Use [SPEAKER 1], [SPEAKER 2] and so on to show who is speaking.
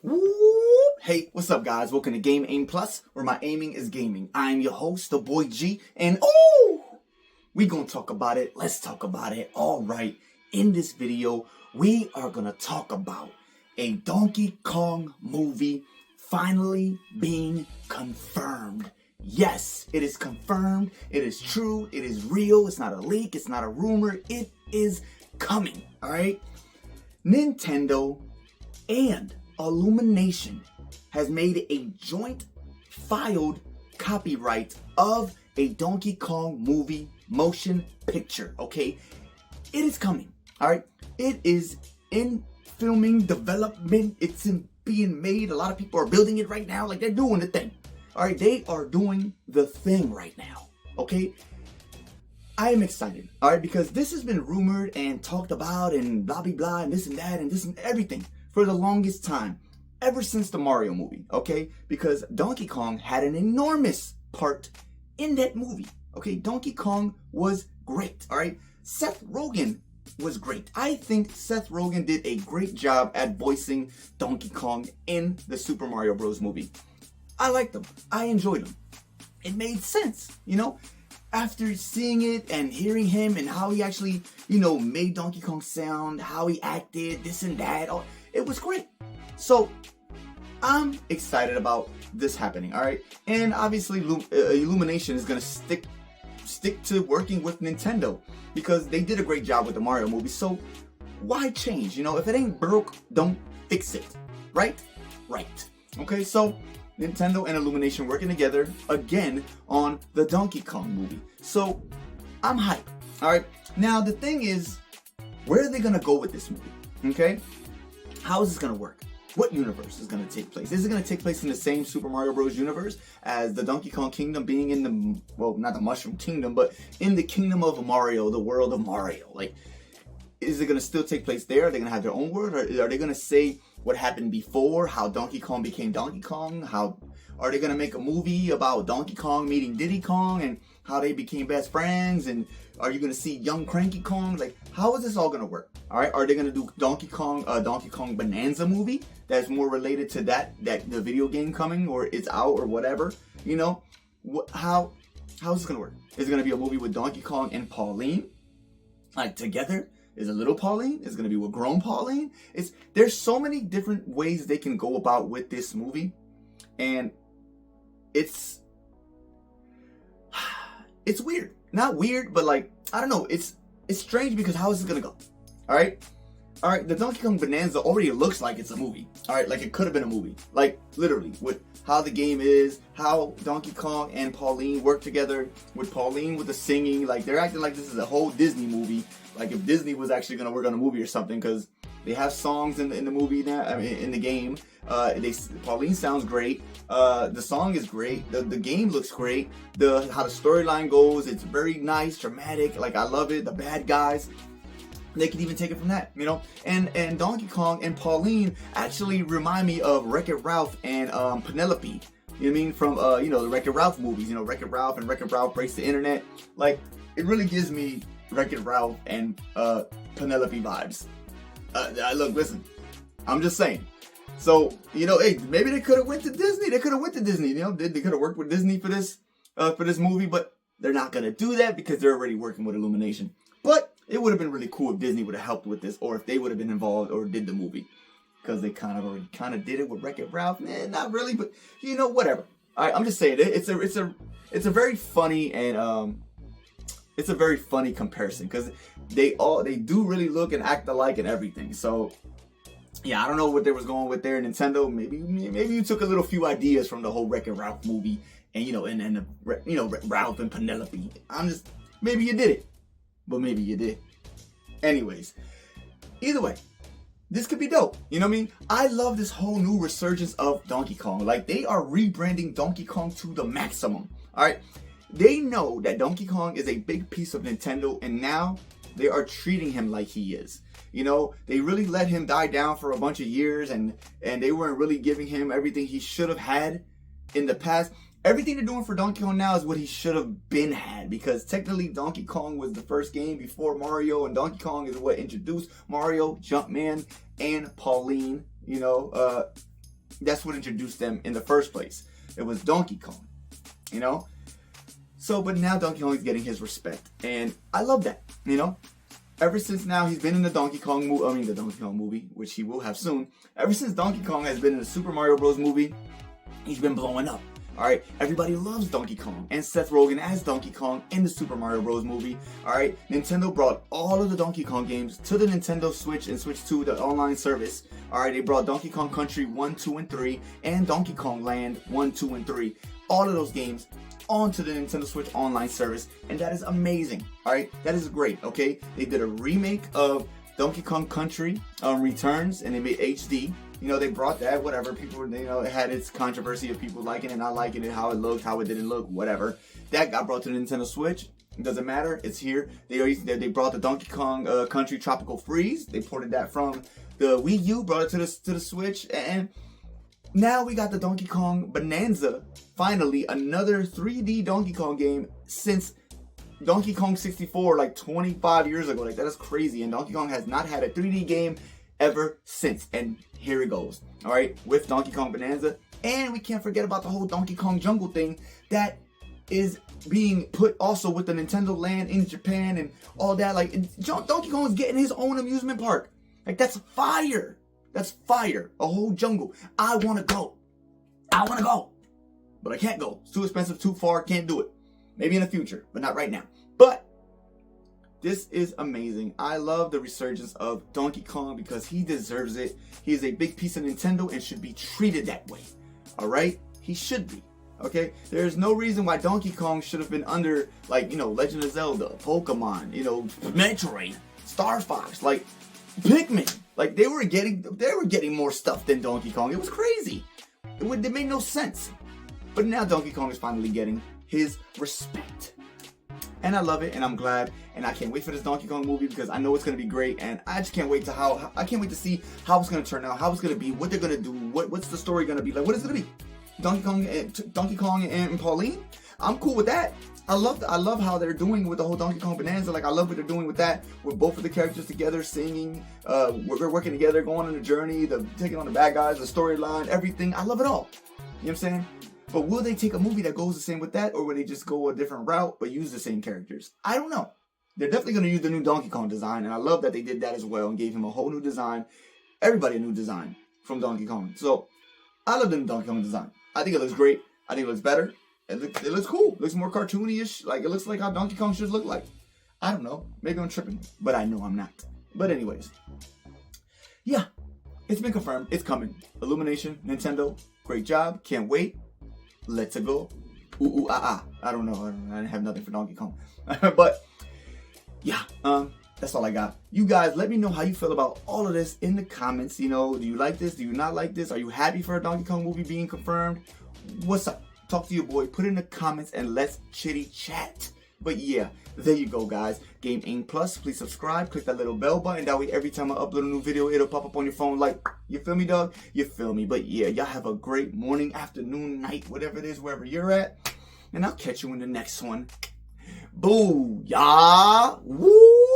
[SPEAKER 1] Whoop. Hey, what's up, guys? Welcome to Game Aim Plus, where my aiming is gaming. I'm your host, the boy G, and we gonna talk about it. Let's talk about it. All right, in this video, we are gonna talk about a Donkey Kong movie finally being confirmed. Yes, it is confirmed. It is true. It is real. It's not a leak. It's not a rumor. It is coming. All right, Nintendo and Illumination has made a joint filed copyright of a Donkey Kong movie motion picture, okay? It is coming, all right? It is in filming development. It's being made. A lot of people are building it right now. Like, they're doing the thing, all right? They are doing the thing right now, okay? I am excited, all right? Because this has been rumored and talked about and blah, blah, blah, and this and that and this and everything for the longest time, ever since the Mario movie, okay? Because Donkey Kong had an enormous part in that movie, okay? Donkey Kong was great, all right? Seth Rogen was great. I think Seth Rogen did a great job at voicing Donkey Kong in the Super Mario Bros. Movie. I liked him. I enjoyed him. It made sense, you know? After seeing it and hearing him and how he actually, made Donkey Kong sound, how he acted, this and that, it was great. So I'm excited about this happening, all right? And obviously Illumination is going to stick to working with Nintendo because they did a great job with the Mario movie. So why change? If it ain't broke, don't fix it. Right? Right. Okay, so Nintendo and Illumination working together again on the Donkey Kong movie. So I'm hyped. All right. Now the thing is, where are they going to go with this movie? Okay? How is this going to work? What universe is going to take place? Is it going to take place in the same Super Mario Bros. Universe as the Donkey Kong Kingdom being in the, well, not the Mushroom Kingdom, but in the Kingdom of Mario, the world of Mario? Like, is it going to still take place there? Are they going to have their own world? Or are they going to say what happened before, how Donkey Kong became Donkey Kong? How are they going to make a movie about Donkey Kong meeting Diddy Kong and how they became best friends? And are you going to see young Cranky Kong? Like, how is this all going to work? All right, are they going to do Donkey Kong Bonanza movie that's more related to that the video game coming or it's out or whatever? How is this going to work? Is it going to be a movie with Donkey Kong and Pauline, like together? Is it little Pauline? Is it going to be with grown Pauline? There's so many different ways they can go about with this movie, and it's weird. Not weird, but like, I don't know. It's strange because how is this going to go? All right, the Donkey Kong Bonanza already looks like it's a movie. All right, like it could have been a movie. Like literally with how the game is, how Donkey Kong and Pauline work together, with Pauline with the singing. Like they're acting like this is a whole Disney movie. Like if Disney was actually gonna work on a movie or something, because they have songs in the movie now. I mean, in the game, Pauline sounds great. The song is great. The game looks great. How the storyline goes, it's very nice, dramatic. Like I love it. The bad guys, they could even take it from that, And Donkey Kong and Pauline actually remind me of Wreck-It Ralph and Penelope. You know what I mean? From the Wreck-It Ralph movies. Wreck-It Ralph and Wreck-It Ralph Breaks the Internet. Like it really gives me Wreck-It Ralph and Penelope vibes. Look, listen, I'm just saying. So hey, maybe they could have went to Disney. They could have went to Disney. They could have worked with Disney for this movie, but they're not gonna do that because they're already working with Illumination. But it would have been really cool if Disney would have helped with this, or if they would have been involved or did the movie, because they kind of did it with Wreck-It Ralph. Not really, but whatever. All right, I'm just saying it's a very funny and it's a very funny comparison because they do really look and act alike and everything. So yeah, I don't know what they was going with there, Nintendo. Maybe you took a little few ideas from the whole Wreck-It Ralph movie and Ralph and Penelope. Maybe you did it. But maybe you did. Anyways, either way, this could be dope. You know what I mean? I love this whole new resurgence of Donkey Kong. Like, they are rebranding Donkey Kong to the maximum. All right? They know that Donkey Kong is a big piece of Nintendo, and now they are treating him like he is. They really let him die down for a bunch of years, and they weren't really giving him everything he should have had in the past. Everything they're doing for Donkey Kong now is what he should have been had, because technically Donkey Kong was the first game before Mario, and Donkey Kong is what introduced Mario, Jumpman, and Pauline, That's what introduced them in the first place. It was Donkey Kong, you know? So, but now Donkey Kong is getting his respect. And I love that, you know? Ever since now he's been in the Donkey Kong movie, which he will have soon. Ever since Donkey Kong has been in the Super Mario Bros. Movie, he's been blowing up. Alright, everybody loves Donkey Kong and Seth Rogen as Donkey Kong in the Super Mario Bros. Movie. Alright, Nintendo brought all of the Donkey Kong games to the Nintendo Switch and Switch 2, the online service. Alright, they brought Donkey Kong Country 1, 2, and 3 and Donkey Kong Land 1, 2, and 3. All of those games onto the Nintendo Switch online service, and that is amazing. Alright, that is great, okay? They did a remake of Donkey Kong Country Returns, and they made HD. You know, they brought that, whatever. People, you know, it had its controversy of people liking it, not liking it, how it looked, how it didn't look, whatever. That got brought to the Nintendo Switch. It doesn't matter. It's here. They brought the Donkey Kong Country Tropical Freeze. They ported that from the Wii U, brought it to the Switch, and now we got the Donkey Kong Bonanza. Finally, another 3D Donkey Kong game since Donkey Kong 64, like 25 years ago. Like, that is crazy. And Donkey Kong has not had a 3D game ever since. And here it goes. All right, with Donkey Kong Bonanza. And we can't forget about the whole Donkey Kong Jungle thing that is being put also with the Nintendo Land in Japan and all that. Like, Donkey Kong is getting his own amusement park. Like, that's fire. That's fire. A whole jungle. I want to go. I want to go. But I can't go. It's too expensive, too far. Can't do it. Maybe in the future, but not right now. But this is amazing. I love the resurgence of Donkey Kong because he deserves it. He is a big piece of Nintendo and should be treated that way. Alright? He should be. Okay? There's no reason why Donkey Kong should have been under, like, you know, Legend of Zelda, Pokemon, you know, Metroid, Star Fox, like, Pikmin. Like, they were getting more stuff than Donkey Kong. It was crazy. It made no sense. But now Donkey Kong is finally getting his respect. And I love it, and I'm glad, and I can't wait for this Donkey Kong movie because I know it's gonna be great, and I just can't wait to see how it's gonna turn out, how it's gonna be, what they're gonna do, what's the story gonna be, like, what is it gonna be? Donkey Kong and Pauline? I'm cool with that. I love how they're doing with the whole Donkey Kong Bonanza. Like, I love what they're doing with that, with both of the characters together, singing, we're working together, going on a journey, taking on the bad guys, the storyline, everything. I love it all. You know what I'm saying? But will they take a movie that goes the same with that, or will they just go a different route but use the same characters? I don't know. They're definitely going to use the new Donkey Kong design, and I love that they did that as well and gave him a whole new design. Everybody a new design from Donkey Kong. So, I love the new Donkey Kong design. I think it looks great. I think it looks better. It looks cool. It looks more cartoony-ish. Like, it looks like how Donkey Kong should look like. I don't know. Maybe I'm tripping, but I know I'm not. But anyways. Yeah. It's been confirmed. It's coming. Illumination, Nintendo, great job. Can't wait. Let's go. Ooh, ah. I don't know. I didn't have nothing for Donkey Kong. But, yeah. That's all I got. You guys, let me know how you feel about all of this in the comments. You know, do you like this? Do you not like this? Are you happy for a Donkey Kong movie being confirmed? What's up? Talk to your boy. Put it in the comments and let's chitty chat. But yeah, there you go, guys. Game Aim Plus. Please subscribe. Click that little bell button. That way, every time I upload a new video, it'll pop up on your phone. Like, you feel me, dog? You feel me? But yeah, y'all have a great morning, afternoon, night, whatever it is, wherever you're at. And I'll catch you in the next one. Booyah! Woo!